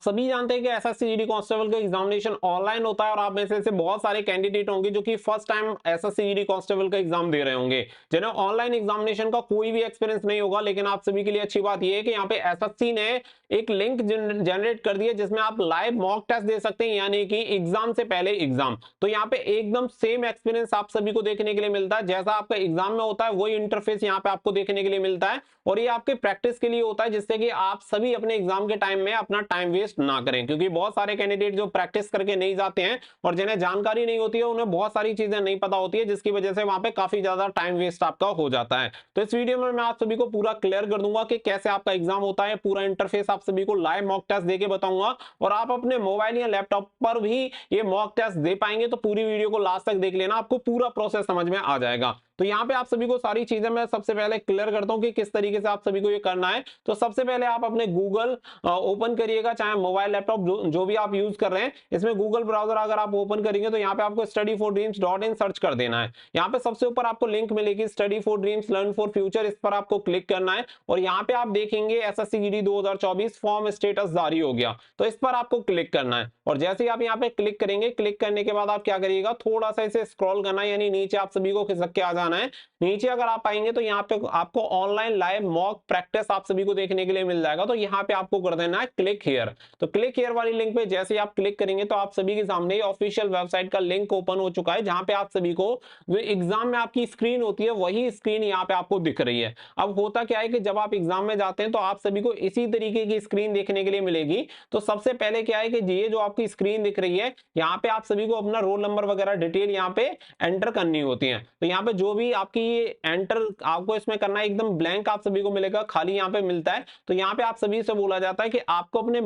सभी जानते हैं कि एसएससी कांस्टेबल का एग्जामिनेशन ऑनलाइन होता है और आप में से बहुत सारे कैंडिडेट होंगे जो कि फर्स्ट टाइम एसएससी कांस्टेबल का एग्जाम दे रहे होंगे, जिन्हें ऑनलाइन एग्जामिनेशन का कोई भी एक्सपीरियंस नहीं होगा। लेकिन आप सभी के लिए अच्छी बात यह है कि यहाँ पे एसएससी ने एक लिंक जनरेट कर दिया जिसमें आप लाइव मॉक टेस्ट दे सकते हैं, यानी कि एग्जाम से पहले एग्जाम। तो यहाँ पे एकदम सेम एक्सपीरियंस आप सभी को देखने के लिए मिलता है, जैसा आपका एग्जाम में होता है वही इंटरफेस यहाँ पे आपको देखने के लिए मिलता है। और ये आपके प्रैक्टिस के लिए होता है, जिससे कि आप सभी अपने एग्जाम के टाइम में अपना टाइम वेस्ट ना करें, क्योंकि बहुत सारे कैंडिडेट जो प्रैक्टिस करके नहीं जाते हैं और जिन्हें जानकारी नहीं होती है, उन्हें बहुत सारी चीजें नहीं पता होती है, जिसकी वजह से वहां पे काफी ज्यादा टाइम वेस्ट आपका हो जाता है। तो इस वीडियो में मैं आप सभी को पूरा क्लियर कर दूंगा कि कैसे आपका एग्जाम होता है, पूरा इंटरफेस आप सभी को लाइव मॉक टेस्ट देके बताऊंगा और आप अपने मोबाइल या लैपटॉप पर भी ये मॉक टेस्ट दे पाएंगे। तो पूरी वीडियो को लास्ट तक देख लेना, आपको पूरा प्रोसेस समझ में आ जाएगा। तो यहाँ पे आप सभी को सारी चीजें मैं सबसे पहले क्लियर करता हूँ कि किस तरीके से आप सभी को ये करना है। तो सबसे पहले आप अपने गूगल ओपन करिएगा, चाहे मोबाइल लैपटॉप जो भी आप यूज कर रहे हैं, इसमें गूगल ब्राउजर अगर आप ओपन करेंगे तो यहाँ पे आपको studyfordreams.in सर्च कर देना है। यहाँ पे सबसे ऊपर आपको लिंक मिलेगी study for dreams learn for future, इस पर आपको क्लिक करना है और यहाँ पे आप देखेंगे एसएससी जीडी 2024 फॉर्म स्टेटस जारी हो गया, तो इस पर आपको क्लिक करना है। और जैसे ही आप यहाँ पे क्लिक करेंगे, क्लिक करने के बाद आप क्या करिएगा, थोड़ा सा इसे स्क्रॉल करना है, यानी नीचे आप सभी को खिसक के आ जाना है। नीचे अगर आप आएंगे तो यहाँ पे आपको ऑनलाइन लाइव मॉक प्रैक्टिस आप सभी को देखने के लिए मिल जाएगा। तो यहाँ पे आपको कर देना है क्लिक हियर। तो क्लिक हियर वाली लिंक पे जैसे ही आप क्लिक करेंगे तो आप सभी के सामने ऑफिशियल वेबसाइट का लिंक ओपन हो चुका है, जहां पे आप सभी को जो एग्जाम में आपकी स्क्रीन होती है वही स्क्रीन यहाँ पे आपको दिख रही है। अब होता क्या है कि जब आप एग्जाम में जाते हैं तो आप सभी को इसी तरीके की स्क्रीन देखने के लिए मिलेगी। तो सबसे पहले क्या है कि ये जो आपकी स्क्रीन दिख रही है, यहाँ पे आप सभी को अपना रोल नंबर वगैरह डिटेल यहाँ पे एंटर करनी होती है। तो यहाँ पे जो भी आपकी एंटर आपको इसमें करना है, एकदम ब्लैंक आप सभी को मिलेगा, खाली यहाँ पे मिलता है। तो यहाँ पे आप सभी से बोला जाता है कि आपको अपने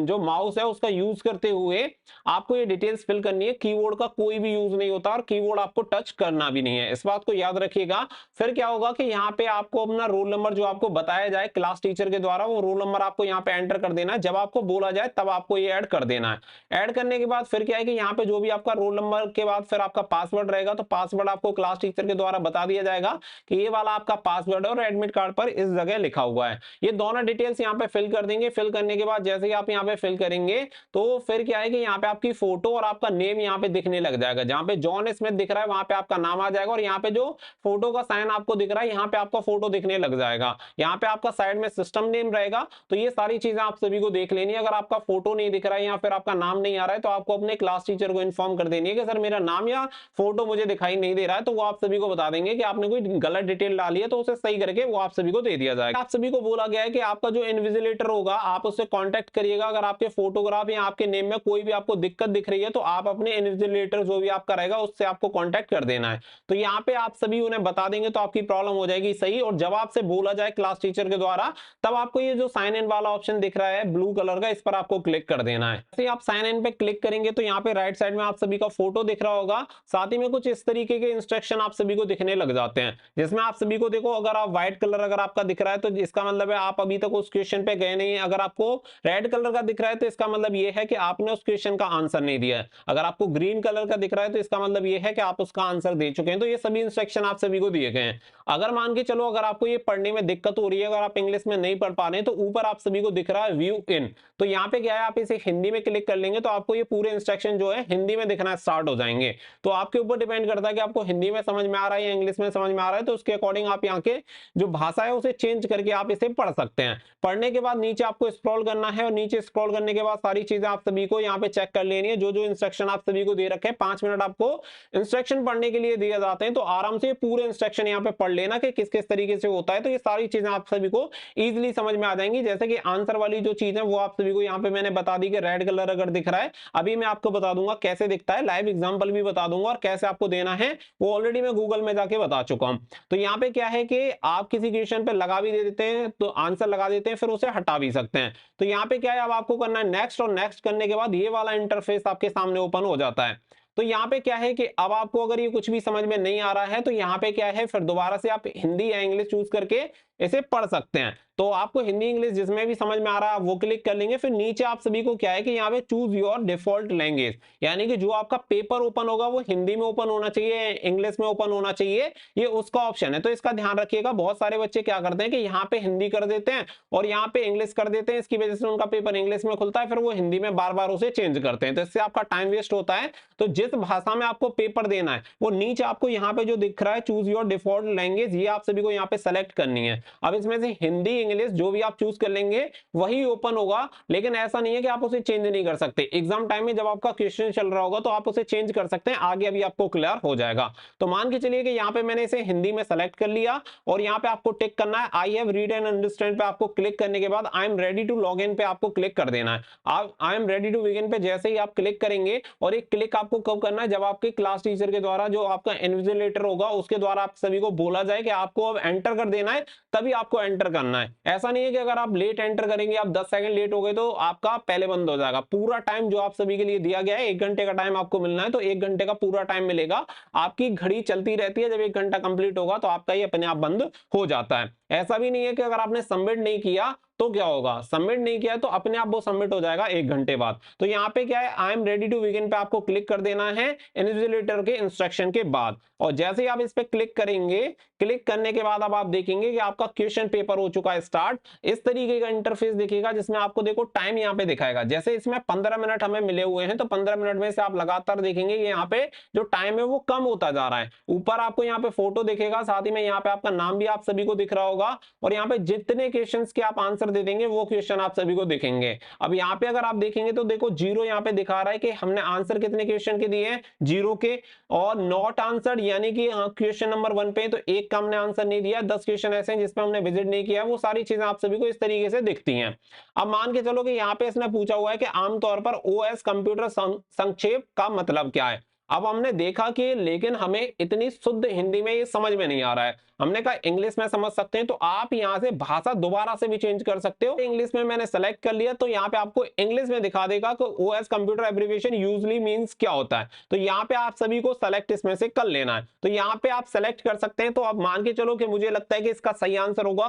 जो माउस है उसका यूज करते हुए आपको ये डिटेल्स फिल करनी है। कीबोर्ड का कोई भी यूज नहीं होता और कीबोर्ड आपको टच करना भी नहीं है, इस बात को याद रखिएगा। फिर क्या होगा कि यहाँ पे आपको अपना रोल नंबर जो आपको बताया जाए क्लास टीचर के द्वारा, वो रोल नंबर आपको यहाँ पे एंटर कर देना है। जब आपको बोला जाए तब आपको ये ऐड कर देना है। ऐड करने के बाद फिर क्या है कि यहाँ पे जो भी आपका रोल नंबर के बाद फिर आपका पासवर्ड रहेगा, तो पासवर्ड आपको क्लास टीचर के द्वारा बता दिया जाएगा कि ये वाला आपका पासवर्ड है और एडमिट कार्ड पर इस जगह लिखा हुआ है। ये दोनों डिटेल्स यहाँ पे फिल कर देंगे। फिल करने के बाद जैसे ही आप यहाँ पे फिल करेंगे तो फिर क्या है कि यहाँ पे आपकी फोटो और आपका नेम यहाँ पे दिखने लग जाएगा। जहां पे जॉन स्मिथ दिख रहा है वहां पे आपका नाम आ जाएगा और यहाँ पे जो फोटो का साइन आपको दिख रहा है यहाँ पे आपका फोटो दिखने लग जाएगा। यहाँ पे आपका साइड में सिस्टम नेम रहेगा। तो ये सारी चीजें आप सभी को देख लेनी है। अगर आपका फोटो नहीं दिख रहा है या फिर आपका नाम नहीं आ रहा है तो आपको अपने क्लास टीचर को इन्फॉर्म कर देनी है कि सर मेरा नाम या फोटो मुझे दिखाई नहीं दे रहा है। तो वो आप सभी को बता देंगे कि आपने कोई गलत डिटेल डाली है, तो उसे सही करके वो आप सभी को दे दिया जाएगा। आप सभी को बोला गया है कि आपका जो इन्विजिलेटर होगा आप उससे कांटेक्ट करिएगा। अगर आपके फोटोग्राफ या आपके नेम में कोई भी आपको दिक्कत दिख रही है तो आप अपने इन्विजिलेटर जो भी आपका रहेगा उससे आपको कांटेक्ट कर देना है। तो यहाँ पे आप सभी उन्हें बता देंगे तो आपकी प्रॉब्लम हो जाएगी सही। और जब आपसे बोला जाए क्लास टीचर के द्वारा तब आपको ये जो साइन इन वाला ऑप्शन दिख रहा है ब्लू कलर का, इस पर आपको क्लिक कर देना है। जैसे आप साइन इन पे क्लिक करेंगे तो यहाँ पे राइट साइड में आप सभी का फोटो दिख रहा होगा, साथ ही में कुछ इस तरीके के इंस्ट्रक्शन आप सभी को दिखने लग जाते हैं, जिसमें आप सभी को देखो अगर आप व्हाइट कलर अगर आपका दिख रहा है तो इसका मतलब है आप अभी तक उस क्वेश्चन पे गए नहीं है। अगर आपको रेड कलर का दिख रहा है तो इसका मतलब ये है कि आपने उस क्वेश्चन का आंसर नहीं दिया है। अगर आपको ग्रीन कलर का दिख रहा है तो इसका मतलब ये है कि आप उसका आंसर दे चुके हैं। तो ये सभी इंस्ट्रक्शन आप सभी को दिए गए हैं। अगर मान के चलो अगर आपको ये पढ़ने में दिक्कत हो रही है, अगर आप इंग्लिश में नहीं पढ़ पा रहे हैं, तो ऊपर आप सभी को दिख रहा है व्यू इन। तो यहाँ पे क्या है, आप इसे हिंदी में क्लिक कर लेंगे तो आपको ये पूरे इंस्ट्रक्शन जो है हिंदी में दिखना स्टार्ट हो जाएंगे। तो आपके ऊपर डिपेंड करता है कि आपको हिंदी में समझ में आ रहा है या इंग्लिश में समझ में आ रहा है। तो उसके अकॉर्डिंग आप यहाँ के जो भाषा है उसे चेंज करके आप इसे पढ़ सकते हैं। पढ़ने के बाद नीचे आपको स्क्रॉल करना है और नीचे स्क्रॉल करने के बाद सारी चीजें आप सभी को यहाँ पे चेक कर लेनी है। जो जो इंस्ट्रक्शन आप सभी को दे रखे हैं 5 मिनट आपको इंस्ट्रक्शन पढ़ने के लिए दिए जाते हैं, तो आराम से पूरे इंस्ट्रक्शन यहाँ पे पढ़ लेना कि किस किस तरीके से होता है। तो ये सारी चीजें आप सभी को इजीली समझ में आ जाएंगी। जैसे कि आंसर वाली जो चीज है वो आप सभी को यहाँ पे मैंने बता दी कि रेड कलर अगर दिख रहा है, अभी मैं आपको बता दूंगा कैसे दिखता है, लाइव एग्जांपल भी बता दूंगा और कैसे आपको देना है वो ऑलरेडी मैं गूगल में जाके बता चुका हूं। तो यहाँ पे क्या है कि आप किसी क्वेश्चन पे लगा भी दे देते हैं तो आंसर लगा देते हैं, फिर उसे हटा भी सकते हैं। तो यहाँ पे क्या है, अब आपको करना है नेक्स्ट, और नेक्स्ट करने के बाद ये वाला इंटरफेस आपके सामने ओपन हो जाता है। तो यहाँ पे क्या है कि अब आपको अगर ये कुछ भी समझ में नहीं आ रहा है तो यहाँ पे क्या है, फिर दोबारा से आप हिंदी या इंग्लिश चूज करके इसे पढ़ सकते हैं। तो आपको हिंदी इंग्लिश जिसमें भी समझ में आ रहा है आप वो क्लिक कर लेंगे। फिर नीचे आप सभी को क्या है कि यहाँ पे चूज योर डिफॉल्ट लैंग्वेज, यानी कि जो आपका पेपर ओपन होगा वो हिंदी में ओपन होना चाहिए, इंग्लिश में ओपन होना चाहिए, ये उसका ऑप्शन है। तो इसका ध्यान रखिएगा। बहुत सारे बच्चे क्या करते हैं कि यहाँ पे हिंदी कर देते हैं और यहाँ पे इंग्लिश कर देते हैं, इसकी वजह से उनका पेपर इंग्लिश में खुलता है, फिर वो हिंदी में बार बार उसे चेंज करते हैं, तो इससे आपका टाइम वेस्ट होता है। तो जिस भाषा में आपको पेपर देना है वो नीचे आपको यहाँ पे जो दिख रहा है चूज योर डिफॉल्ट लैंग्वेज, ये आप सभी को यहाँ पे सेलेक्ट करनी है। अब इसमें से हिंदी इंग्लिश जो भी आप चूज कर लेंगे वही ओपन होगा, लेकिन ऐसा नहीं है कि आप उसे चेंज नहीं कर सकते। एग्जाम टाइम में जब आपका क्वेश्चन चल रहा होगा तो आप उसे चेंज कर सकते हैं, आगे अभी आपको क्लियर हो जाएगा। तो मान के चलिए कि यहाँ पे मैंने इसे हिंदी में सेलेक्ट कर लिया और यहाँ पे आपको टिक करना है I have read and understand पे आपको क्लिक करने के बाद I am ready to log in पे आपको क्लिक कर देना है। आप I am ready to begin पे जैसे ही आप क्लिक करेंगे, और एक क्लिक आपको कब करना है, जब आपके क्लास टीचर के द्वारा जो आपका इन्विजिलेटर होगा उसके द्वारा आप सभी को बोला जाए कि आपको अब एंटर कर देना है, तभी आपको एंटर करना है। ऐसा नहीं है कि अगर आप लेट एंटर करेंगे, आप 10 सेकंड लेट हो गए तो आपका पहले बंद हो जाएगा। पूरा टाइम जो आप सभी के लिए दिया गया है 1 घंटे का टाइम आपको मिलना है, तो 1 घंटे का पूरा टाइम मिलेगा। आपकी घड़ी चलती रहती है, जब 1 घंटा कंप्लीट होगा तो आपका ये अपने आप बंद हो जाता है। ऐसा भी नहीं है कि अगर आपने सबमिट नहीं किया तो क्या होगा, सबमिट नहीं किया तो अपने आप वो सबमिट हो जाएगा 1 घंटे बाद। तो यहाँ पे क्या है, I am ready to begin पे आपको क्लिक कर देना है इन्विजिलेटर के इंस्ट्रक्शन के बाद, और जैसे ही आप इस पे क्लिक करेंगे, क्लिक करने के बाद अब आप देखेंगे कि आपका क्वेश्चन पेपर हो चुका है स्टार्ट। इस तरीके का इंटरफेस दिखेगा जिसमें आपको देखो टाइम यहाँ पे दिखाएगा। जैसे इसमें 15 मिनट हमें मिले हुए हैं, तो 15 मिनट में से आप लगातार देखेंगे कि यहाँ पे जो टाइम है वो कम होता जा रहा है। ऊपर आपको यहाँ पे फोटो दिखेगा, साथ ही में यहाँ पे आपका नाम भी आप सभी को दिख रहा होगा, और यहाँ पे जितने क्वेश्चंस के आप आंसर दे देंगे वो क्वेश्चन आप सभी को दिखेंगे। अब यहाँ पे अगर आप देखेंगे तो देखो 0 यहाँ पे दिखा रहा है कि हमने आंसर कितने क्वेश्चन के दिए हैं, 0 के, और नॉट आंसर यानी कि क्वेश्चन नंबर 1 पे तो 1 का हमने आंसर नहीं दिया, 10 क्वेश्चन ऐसे हैं जिसमें हमने विजिट नहीं किया। वो सारी चीजें आप सभी को इस तरीके से दिखती हैं। अब मान के चलो कि यहाँ पे इसने पूछा हुआ है कि आमतौर पर ओएस कंप्यूटर संक्षेप का मतलब क्या है। अब हमने देखा कि लेकिन हमें इतनी शुद्ध हिंदी में ये समझ में नहीं आ रहा है। हमने कहा इंग्लिश में समझ सकते हैं, तो आप यहाँ से भाषा दोबारा से भी चेंज कर सकते हो। इंग्लिश में मैंने सेलेक्ट कर लिया, तो यहाँ पे आपको इंग्लिश में दिखा देगा कि OS computer abbreviation usually means क्या होता है। तो यहाँ पे आप सभी को सेलेक्ट इसमें से कर लेना है। तो यहाँ पे आप सेलेक्ट कर सकते हैं। तो अब मान के चलो कि मुझे लगता है कि इसका सही आंसर होगा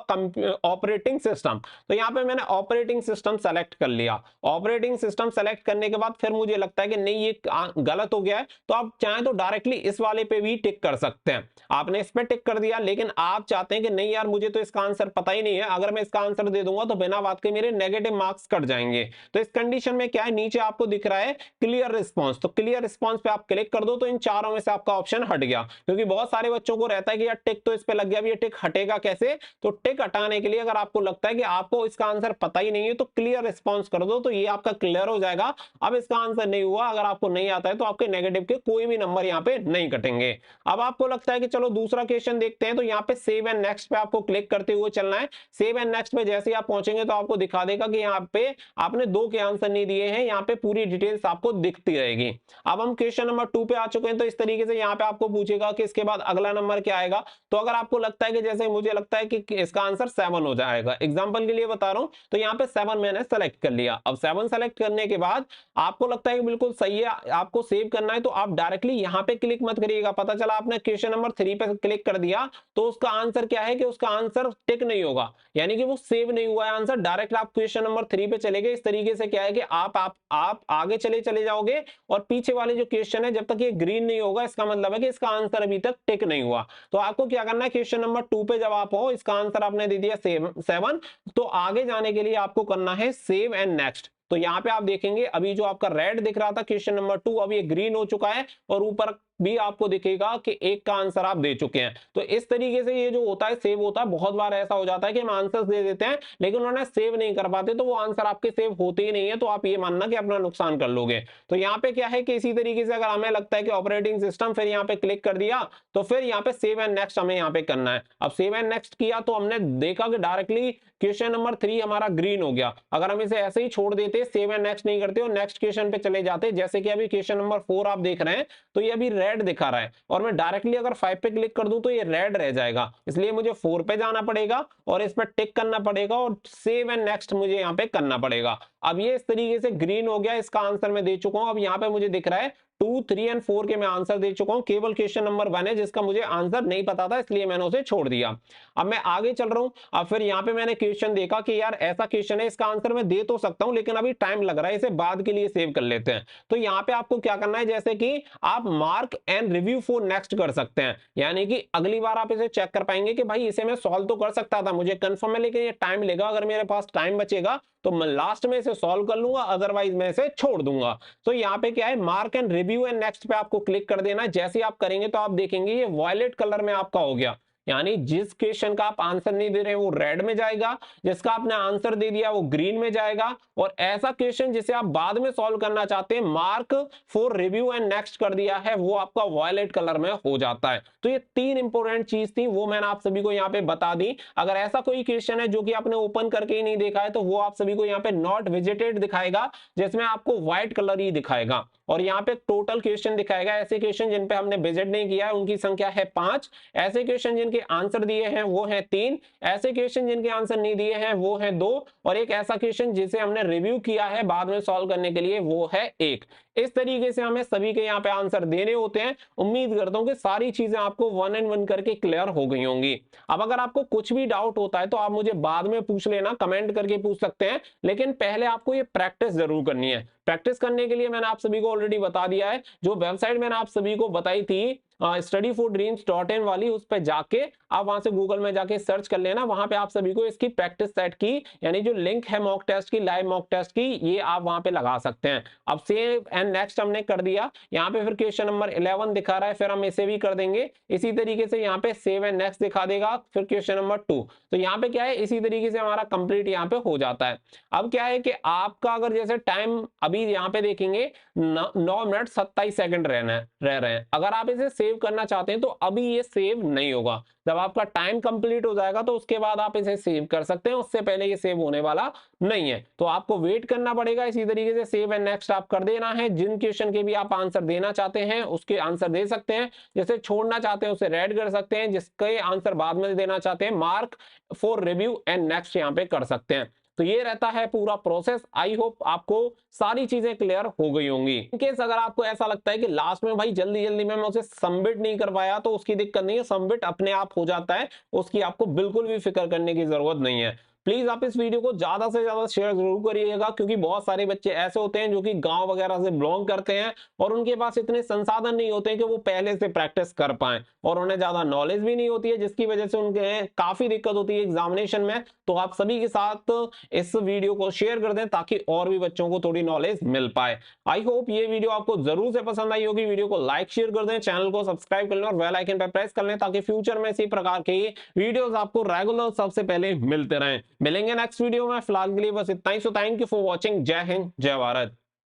ऑपरेटिंग सिस्टम। तो यहाँ पे मैंने ऑपरेटिंग सिस्टम सेलेक्ट कर लिया। ऑपरेटिंग सिस्टम सेलेक्ट करने के बाद फिर मुझे लगता है कि नहीं ये गलत हो गया है, तो आप चाहें तो डायरेक्टली इस वाले पे भी टिक कर सकते हैं। आपने इस पे टिक कर दिया, लेकिन आप चाहते हैं कि नहीं यार मुझे तो इसका आंसर पता ही नहीं है, अगर मैं इसका आंसर दे दूंगा तो बिना बात के मेरे नेगेटिव मार्क्स कट जाएंगे। तो इस कंडीशन में क्या है, नीचे आपको दिख रहा है क्लियर रिस्पॉन्स, तो क्लियर रिस्पॉन्स पे आप क्लिक कर दो, तो इन चारों में से आपका ऑप्शन हट गया। क्योंकि बहुत सारे बच्चों को रहता है कि यार टिक तो इस पे लग गया, ये टिक हटेगा कैसे। तो टिक हटाने के लिए अगर आपको लगता है कि आपको इसका आंसर पता ही नहीं है, तो क्लियर रिस्पॉन्स कर दो, तो ये आपका क्लियर हो जाएगा। अब इसका आंसर नहीं हुआ, अगर आपको नहीं आता है तो आपके नेगेटिव के कोई भी नंबर यहाँ पे नहीं कटेंगे। अब आपको लगता है कि चलो दूसरा क्वेश्चन देखते हैं, तो यहाँ पे सेव एंड नेक्स्ट पे आपको क्लिक करते हुए चलना है। सेव एंड नेक्स्ट पे जैसे ही आप पहुंचेंगे तो आपको दिखा देगा कि यहाँ पे आपने 2 के आंसर नहीं दिए हैं, यहाँ पे पूरी डिटेल्स आपको दिखती रहेगी। अब हम क्वेश्चन नंबर 2 पे आ चुके हैं, तो इस तरीके से यहाँ पे आपको पूछेगा कि इसके बाद अगला नंबर क्या आएगा। तो अगर आपको लगता है कि जैसे मुझे लगता है कि इसका आंसर 7 हो जाएगा, एग्जाम्पल के लिए बता रहा हूं, तो यहाँ पे 7 मैंने सेलेक्ट कर लिया। अब 7 सेलेक्ट करने के बाद आपको लगता है कि बिल्कुल सही है, आपको सेव करना है, तो आप डायरेक्टली यहाँ पे क्लिक मत करिएगा। पता चला आपने क्वेश्चन नंबर 3 पे क्लिक कर दिया, तो उसका आंसर क्या है कि उसका आंसर टिक नहीं होगा, यानी कि वो सेव नहीं हुआ है आंसर। डायरेक्ट आप क्वेश्चन नंबर 3 पे चले गए। इस तरीके से क्या है कि आप आगे चले जाओगे, और पीछे वाले जो क्वेश्चन है जब तक ये ग्रीन नहीं होगा, इसका मतलब है कि इसका आंसर अभी तक टिक नहीं हुआ। तो आपको क्या करना है, क्वेश्चन नंबर 2 पे जब आप हो, इसका आंसर आपने दे दिया 7, तो आगे जाने के लिए आपको करना है सेव एंड नेक्स्ट। तो यहाँ पे आप देखेंगे अभी जो आपका रेड दिख रहा था क्वेश्चन नंबर 2, अब ये ग्रीन हो चुका है, और ऊपर भी आपको दिखेगा कि 1 का आंसर आप दे चुके हैं। तो इस तरीके से ये जो होता है सेव होता है। बहुत बार ऐसा हो जाता है कि हम आंसर्स दे देते हैं लेकिन उन्होंने सेव नहीं कर पाते, तो वो आंसर आपके सेव होते ही नहीं है, तो आप ये मानना कि अपना नुकसान कर लोगे। तो यहाँ पे क्या है कि इसी तरीके से अगर हमें लगता है कि ऑपरेटिंग सिस्टम, फिर यहाँ पे क्लिक कर दिया, तो फिर यहाँ पे सेव एंड नेक्स्ट हमें यहाँ पे करना है। अब सेव एंड नेक्स्ट किया तो हमने देखा कि डायरेक्टली क्वेश्चन नंबर 3 हमारा ग्रीन हो गया। अगर हम इसे ऐसे ही छोड़ देते, सेव एंड नेक्स्ट नहीं करते और नेक्स्ट क्वेश्चन पे चले जाते, जैसे कि अभी क्वेश्चन नंबर 4 आप देख रहे हैं, तो ये अभी रेड दिखा रहा है, और मैं डायरेक्टली अगर 5 पे क्लिक कर दूं तो ये रेड रह जाएगा। इसलिए मुझे 4 पे जाना पड़ेगा और इस पर टिक करना पड़ेगा, और सेव एंड नेक्स्ट मुझे यहाँ पे करना पड़ेगा। अब ये इस तरीके से ग्रीन हो गया, इसका आंसर मैं दे चुका हूं। अब यहाँ पे मुझे दिख रहा है 2, 3 एंड 4 के मैं आंसर दे चुका हूं, केवल क्वेश्चन नंबर 1 है जिसका मुझे आंसर नहीं पता था, इसलिए मैंने उसे छोड़ दिया। अब मैं आगे चल रहा हूं। अब फिर यहाँ पे मैंने क्वेश्चन देखा कि यार ऐसा क्वेश्चन है, इसका आंसर मैं दे तो सकता हूं लेकिन अभी टाइम लग रहा है, इसे बाद के लिए सेव कर लेते हैं। तो यहाँ पे आपको क्या करना है, जैसे कि आप mark and review for next कर सकते हैं, यानी कि अगली बार आप इसे चेक कर पाएंगे कि भाई इसे मैं सॉल्व तो कर सकता था, मुझे कंफर्म है लेकिन ये टाइम लेगा, अगर मेरे पास टाइम बचेगा तो मैं लास्ट में इसे सॉल्व कर लूंगा, अदरवाइज मैं इसे छोड़ दूंगा। तो यहाँ पे क्या है, mark and review and next पे आपको क्लिक कर देना है। जैसे आप करेंगे तो आप देखेंगे ये वॉयलेट कलर में आपका हो गया, यानी जिस क्वेश्चन का आप आंसर नहीं दे रहे वो रेड में जाएगा, जिसका आपने आंसर दे दिया वो ग्रीन में जाएगा, और ऐसा क्वेश्चन जिसे आप बाद में सॉल्व करना चाहते हैं, mark for review and next कर दिया है, वो आपका वॉयलेट कलर में हो जाता है। तो ये 3 इंपॉर्टेंट चीज थी, वो मैंने आप सभी को यहाँ पे बता दी। अगर ऐसा कोई क्वेश्चन है जो कि आपने ओपन करके ही नहीं देखा है तो वो आप सभी को यहाँ पे नॉट विजिटेड दिखाएगा, जिसमें आपको व्हाइट कलर ही दिखाएगा, और यहाँ पे टोटल क्वेश्चन दिखाएगा। ऐसे क्वेश्चन जिन पे हमने विजिट नहीं किया है उनकी संख्या है 5, ऐसे क्वेश्चन जिनके आंसर दिए हैं वो है 3, ऐसे क्वेश्चन जिनके आंसर नहीं दिए हैं वो है 2, और एक ऐसा क्वेश्चन जिसे हमने रिव्यू किया है बाद में सॉल्व करने के लिए वो है 1। इस तरीके से हमें सभी के यहाँ पे आंसर देने होते हैं। उम्मीद करता हूं कि सारी चीजें आपको 1 एंड 1 करके क्लियर हो गई होंगी। अब अगर आपको कुछ भी डाउट होता है तो आप मुझे बाद में पूछ लेना, कमेंट करके पूछ सकते हैं, लेकिन पहले आपको ये प्रैक्टिस जरूर करनी है। प्रैक्टिस करने के लिए मैंने आप सभी को ऑलरेडी बता दिया है, जो वेबसाइट मैंने आप सभी को बताई थी studyfordreams.in वाली, उस पर जाके आप वहां से गूगल में जाके सर्च कर लेना, वहां पे आप सभी को इसकी प्रैक्टिस सेट की, यानी जो लिंक है मॉक टेस्ट की, लाइव मॉक टेस्ट की, ये आप वहां पे लगा सकते हैं। अब सेव एंड नेक्स्ट हमने कर दिया, यहाँ पे फिर क्वेश्चन नंबर 11 दिखा रहा है, फिर हम इसे भी कर देंगे। इसी तरीके से यहाँ पे सेव एंड नेक्स्ट दिखा देगा, फिर क्वेश्चन नंबर 2। तो यहाँ पे क्या है, इसी तरीके से हमारा कंप्लीट यहाँ पे हो जाता है। अब क्या है कि आपका अगर जैसे टाइम अभी यहाँ पे देखेंगे 9 मिनट 27 सेकंड रह रहे हैं, अगर आप इसे सेव करना चाहते हैं तो अभी ये सेव नहीं होगा, जब आपका टाइम कंप्लीट हो जाएगा तो उसके बाद आप इसे सेव कर सकते हैं, उससे पहले ये सेव होने वाला नहीं है, तो आपको वेट करना पड़ेगा। इसी तरीके से सेव एंड नेक्स्ट आप कर देना है। जिन क्वेश्चन के भी आप आंसर देना चाहते हैं उसके आंसर दे सकते हैं, जैसे छोड़ना चाहते हैं उसे रेड कर सकते हैं, जिसके आंसर बाद में देना चाहते हैं mark for review and next यहाँ पे कर सकते हैं। तो ये रहता है पूरा प्रोसेस। आई होप आपको सारी चीजें क्लियर हो गई होंगी। इनकेस अगर आपको ऐसा लगता है कि लास्ट में भाई जल्दी जल्दी में मैं उसे सबमिट नहीं कर पाया, तो उसकी दिक्कत नहीं है, सबमिट अपने आप हो जाता है, उसकी आपको बिल्कुल भी फिक्र करने की जरूरत नहीं है। प्लीज आप इस वीडियो को ज्यादा से ज्यादा शेयर जरूर करिएगा, क्योंकि बहुत सारे बच्चे ऐसे होते हैं जो कि गांव वगैरह से बिलोंग करते हैं और उनके पास इतने संसाधन नहीं होते कि वो पहले से प्रैक्टिस कर पाए, और उन्हें ज्यादा नॉलेज भी नहीं होती है, जिसकी वजह से उनके काफी दिक्कत होती है एग्जामिनेशन में। तो आप सभी के साथ इस वीडियो को शेयर कर दें ताकि और भी बच्चों को थोड़ी नॉलेज मिल पाए। आई होप ये वीडियो आपको जरूर से पसंद आई होगी। वीडियो को लाइक शेयर कर दें, चैनल को सब्सक्राइब कर लें और बेल आइकन पर प्रेस कर लें, ताकि फ्यूचर में इसी प्रकार के वीडियोस आपको रेगुलर सबसे पहले मिलते रहें। मिलेंगे नेक्स्ट वीडियो में, फिलहाल के लिए बस इतना ही। So thank you for watching. जय हिंद, जय भारत।